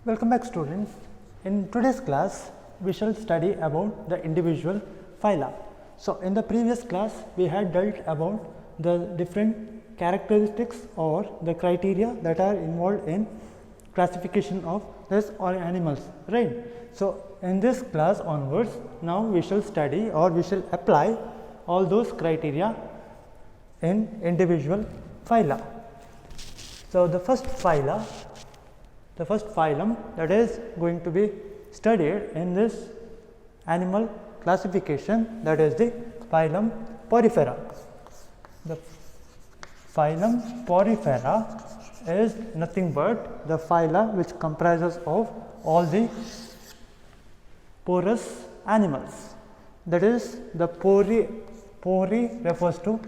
Welcome back, students. In today's class, we shall study about the individual phyla. So, in the previous class, we had dealt about the different characteristics or the criteria that are involved in classification of these or animals, right. So, in this class onwards, now we shall study or we shall apply all those criteria in individual phyla. So, the first phylum that is going to be studied in this animal classification, that is the phylum Porifera. The phylum Porifera is nothing but the phyla which comprises of all the porous animals. That is, the pori refers to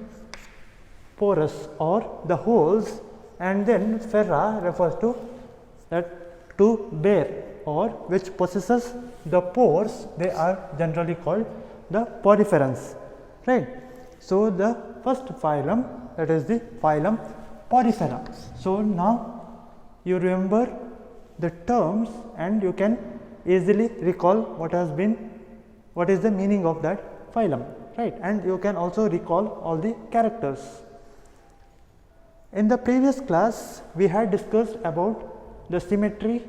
porous or the holes, and then ferra refers to that to bear or which possesses the pores. They are generally called the poriferans, right. So, the first phylum, that is the phylum Porifera. So, now you remember the terms and you can easily recall what is the meaning of that phylum, right, and you can also recall all the characters. In the previous class, we had discussed about the symmetry,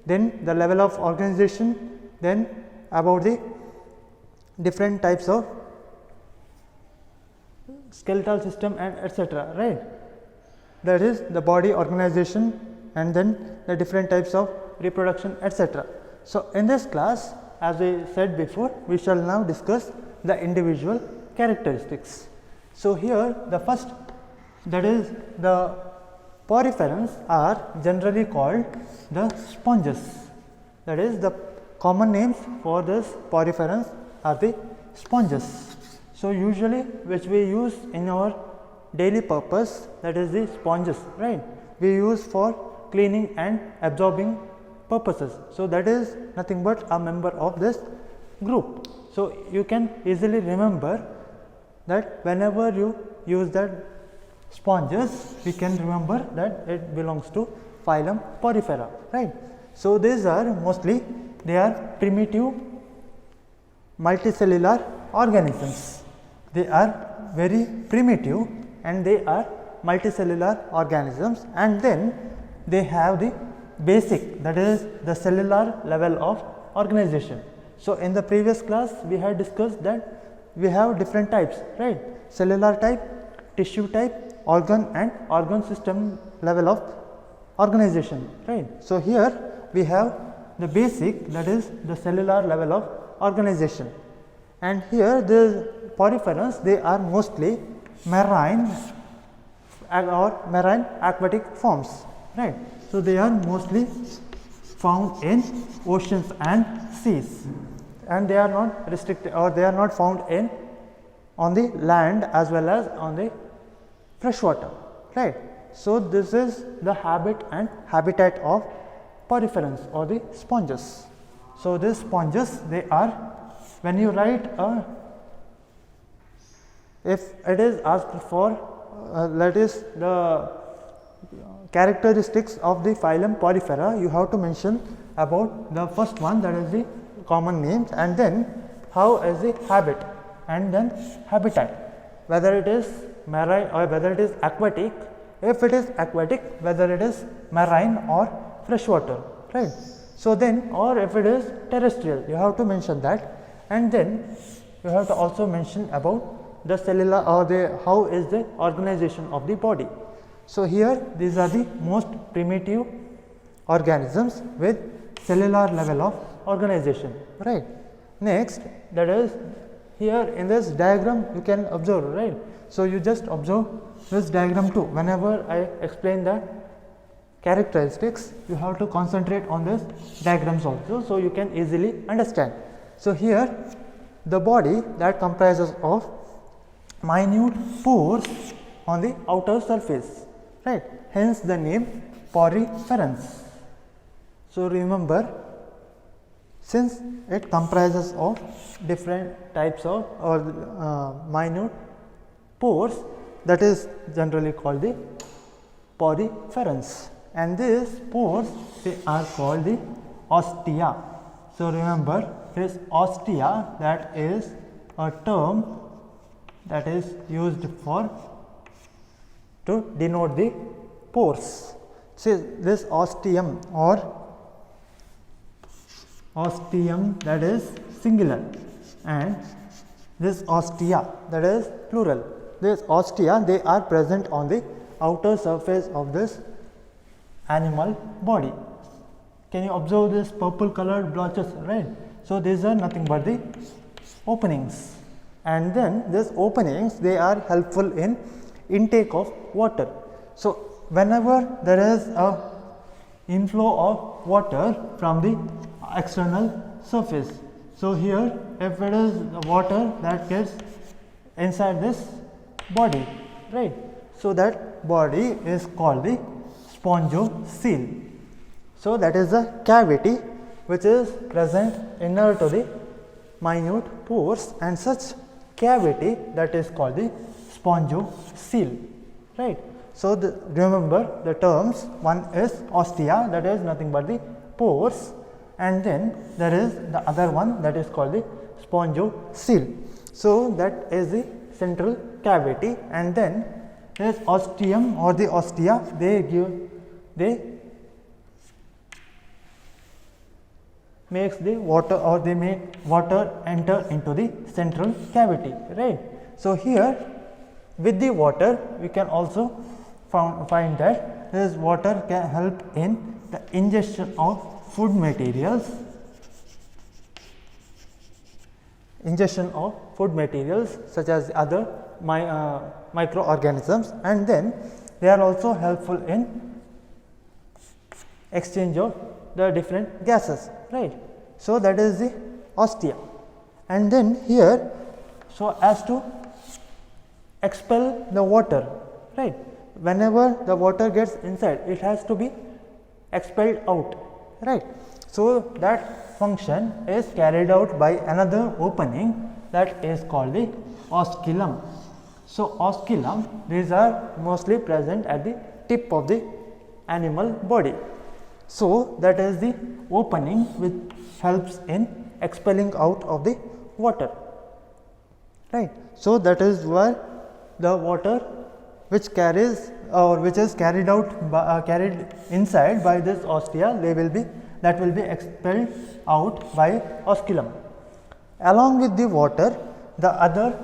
then the level of organization, then about the different types of skeletal system and etc., right. That is the body organization and then the different types of reproduction, etc. So, in this class, as I said before, we shall now discuss the individual characteristics. So, here the first, that is the poriferans are generally called the sponges. That is, the common names for this poriferans are the sponges. So, usually which we use in our daily purpose, that is the sponges, right, we use for cleaning and absorbing purposes. So, that is nothing but a member of this group. So, you can easily remember that whenever you use that sponges, we can remember that it belongs to phylum Porifera, right. So, these are mostly, they are primitive multicellular organisms. They are very primitive and they are multicellular organisms, and then they have the basic, that is the cellular level of organization. So, in the previous class, we had discussed that we have different types, right, cellular type, tissue type, organ and organ system level of organization, right. So, here we have the basic, that is the cellular level of organization, and here the poriferans, they are mostly marine or marine aquatic forms, right. So, they are mostly found in oceans and seas, and they are not restricted or they are not found in on the land as well as on the fresh water, right. So, this is the habit and habitat of poriferans or the sponges. So, these sponges, they are, when you write if it is asked for that is the characteristics of the phylum Porifera, you have to mention about the first one, that is the common names, and then how is the habit and then habitat, whether it is marine or whether it is aquatic. If it is aquatic, whether it is marine or freshwater, right. So, then or if it is terrestrial, you have to mention that, and then you have to also mention about the cellular or the how is the organization of the body. So, here these are the most primitive organisms with cellular level of organization, right. Next, that is here in this diagram you can observe, right. So, you just observe this diagram too. Whenever I explain the characteristics, you have to concentrate on this diagrams also, so you can easily understand. So, here the body that comprises of minute pores on the outer surface, right, hence the name poriferans. So, remember, since it comprises of different types of or minute pores, that is generally called the poriferans, and these pores, they are called the ostia. So remember, this ostia, that is a term that is used for to denote the pores. See, this ostium or ostium, that is singular, and this ostia, that is plural. This ostia, they are present on the outer surface of this animal body. Can you observe this purple colored blotches, right? So these are nothing but the openings, and then these openings, they are helpful in intake of water. So whenever there is a inflow of water from the external surface, so here if it is the water that gets inside this body, right, so that body is called the spongocoel. So that is the cavity which is present inner to the minute pores, and such cavity, that is called the spongocoel, right. So remember the terms, one is ostia, that is nothing but the pores, and then there is the other one, that is called the spongocoel. So that is the central cavity, and then this ostium or the ostia, they makes the water, or they make water enter into the central cavity, right. So here with the water, we can also find that this water can help in the ingestion of food materials, such as other microorganisms, and then they are also helpful in exchange of the different gases, right. So that is the ostia. And then here, so as to expel the water, right, whenever the water gets inside, it has to be expelled out, right. So that function is carried out by another opening, that is called the osculum. So osculum, these are mostly present at the tip of the animal body. So that is the opening which helps in expelling out of the water, right. So that is where the water which carries, or which is carried out by, carried inside by this ostia, that will be expelled out by osculum. Along with the water, the other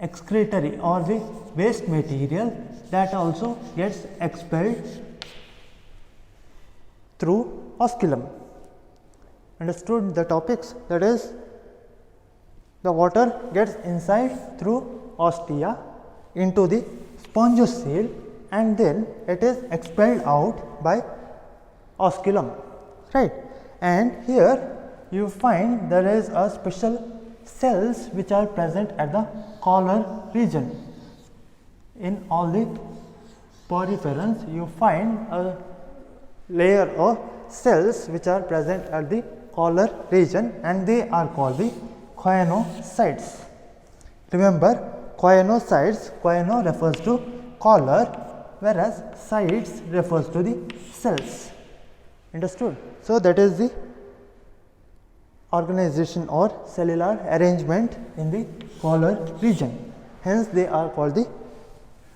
excretory or the waste material, that also gets expelled through osculum. Understood the topics? That is, the water gets inside through ostia into the spongocoel, and then it is expelled out by osculum, right. And here you find there is a special cells which are present at the collar region. In all the poriferans, you find a layer of cells which are present at the collar region, and they are called the choanocytes. Remember, choanocytes, choano refers to collar, whereas cytes refers to the cells. Understood? So that is the organization or cellular arrangement in the collar region. Hence they are called the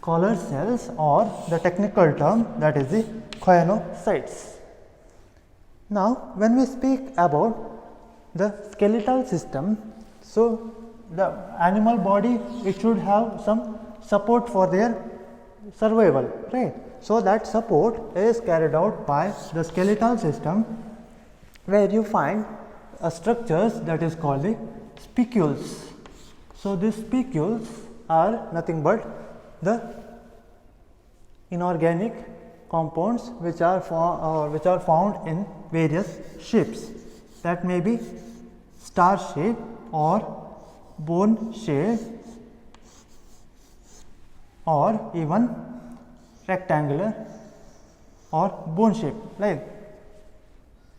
collar cells, or the technical term, that is the choanocytes. Now when we speak about the skeletal system, so the animal body, it should have some support for their survival, right. So that support is carried out by the skeletal system, where you find structures that is called the spicules. So these spicules are nothing but the inorganic compounds which are found in various shapes, that may be star shape or bone shape or even rectangular or bone shape, like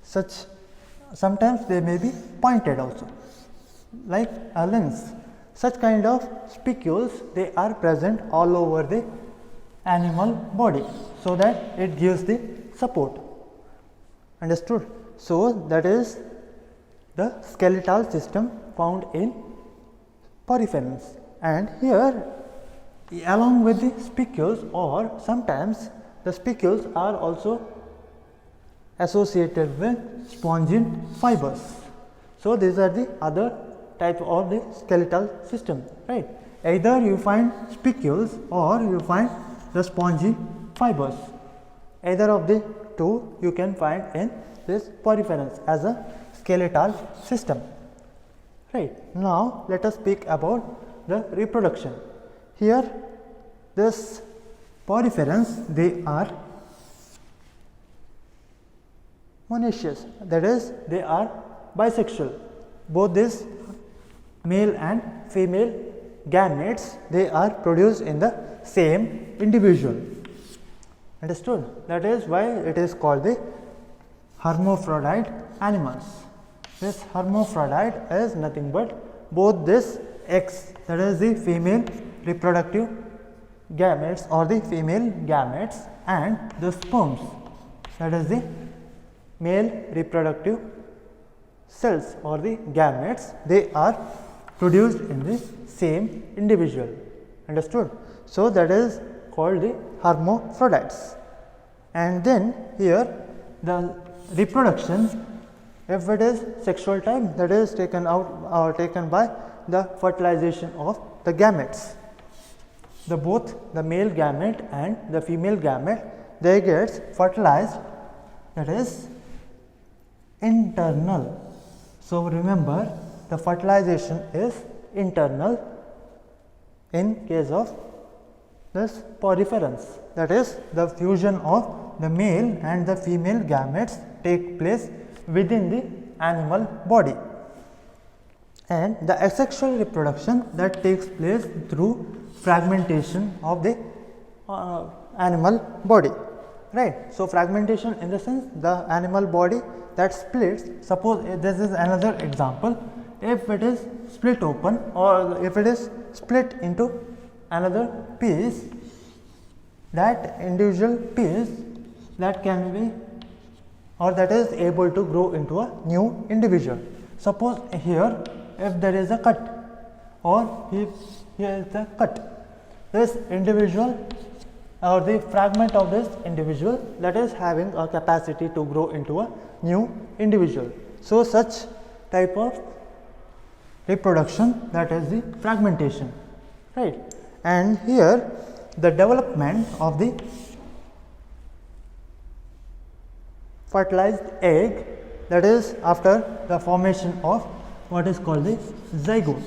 such. Sometimes they may be pointed also, like a lens. Such kind of spicules, they are present all over the animal body, so that it gives the support. Understood? So, that is the skeletal system found in poriferans, and here along with the spicules, or sometimes the spicules are also associated with spongin fibers. So, these are the other type of the skeletal system, right. Either you find spicules or you find the spongy fibers. Either of the two you can find in this poriferans as a skeletal system, right. Now, let us speak about the reproduction. Here this poriferans, they are monoecious, that is they are bisexual. Both this male and female gametes, they are produced in the same individual. Understood? That is why it is called the hermaphrodite animals. This hermaphrodite is nothing but both this X, that is the female reproductive gametes or the female gametes, and the sperms, that is the male reproductive cells or the gametes, they are produced in the same individual. Understood? So, that is called the hermaphrodites. And then here the reproduction, if it is sexual type, that is taken out or taken by the fertilization of the gametes. Both the male gamete and the female gamete, they get fertilized, that is internal. So, remember the fertilization is internal in case of this poriferans, that is the fusion of the male and the female gametes take place within the animal body, and the asexual reproduction that takes place through fragmentation of the animal body, right. So, fragmentation in the sense the animal body that splits. Suppose this is another example, if it is split open or if it is split into another piece, that individual piece that can be or that is able to grow into a new individual. Suppose here if there is a cut or if here is the cut, this individual or the fragment of this individual that is having a capacity to grow into a new individual. So, such type of reproduction, that is the fragmentation, right. And here the development of the fertilized egg, that is after the formation of what is called the zygote.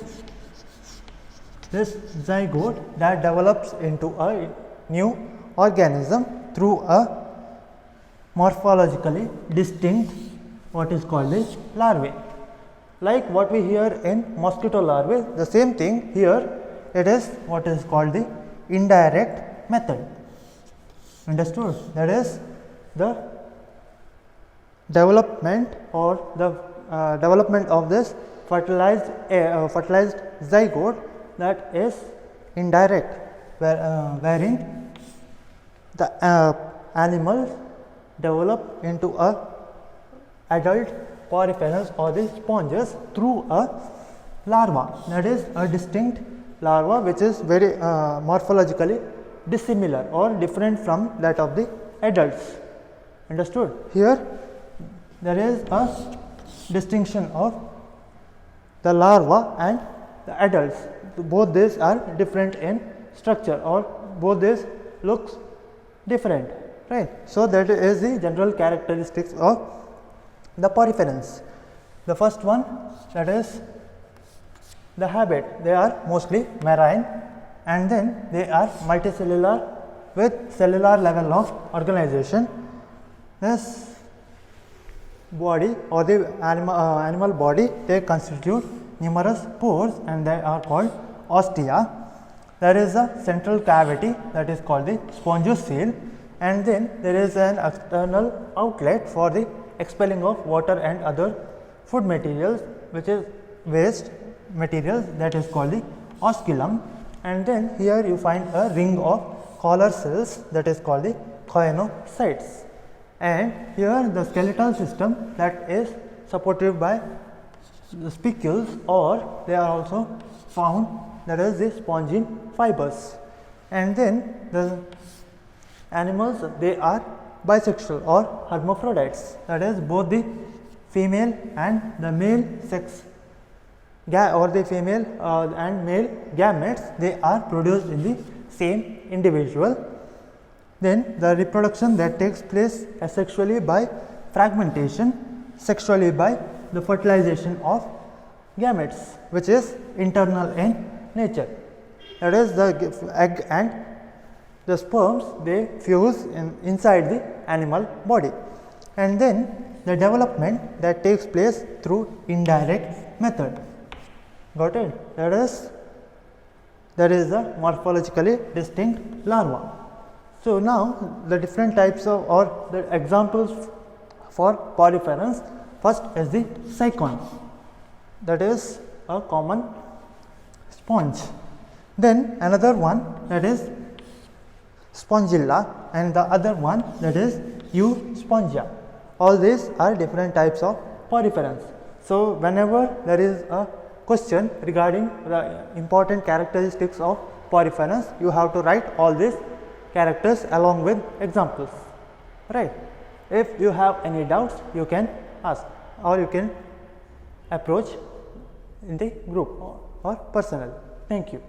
This zygote that develops into a new organism through a morphologically distinct what is called the larvae. Like what we hear in mosquito larvae, the same thing here, it is what is called the indirect method. Understood? That is the development or the development of this fertilized zygote that is indirect, wherein the animals develop into a adult poriferans or the sponges through a larva, that is a distinct larva which is very morphologically dissimilar or different from that of the adults. Understood? Here there is a distinction of the larva and the adults. Both these are different in structure or both these looks different, right. So, that is the general characteristics of the poriferans. The first one, that is the habit, they are mostly marine and then they are multicellular with cellular level of organization. This body or the animal body, they constitute numerous pores and they are called ostia. There is a central cavity that is called the spongiocele, and then there is an external outlet for the expelling of water and other food materials, which is waste materials, that is called the osculum, and then here you find a ring of collar cells that is called the choanocytes. and here the skeletal system that is supported by the spicules, or they are also found that is the spongin fibers. And then the animals, they are bisexual or hermaphrodites, that is both the female and the male sex or the female and male gametes, they are produced in the same individual. Then the reproduction that takes place asexually by fragmentation, sexually by the fertilization of gametes, which is internal in nature. That is the egg and the sperms, they fuse inside the animal body. And then the development that takes place through indirect method. Got it? That is the morphologically distinct larva. So now the different types of or the examples for poriferans. First is the cycon, that is a common sponge. Then another one, that is spongilla, and the other one, that is euspongia. All these are different types of poriferans. So whenever there is a question regarding the important characteristics of poriferans, you have to write all these characters along with examples, right? If you have any doubts, you can ask or you can approach in the group or personally. Thank you.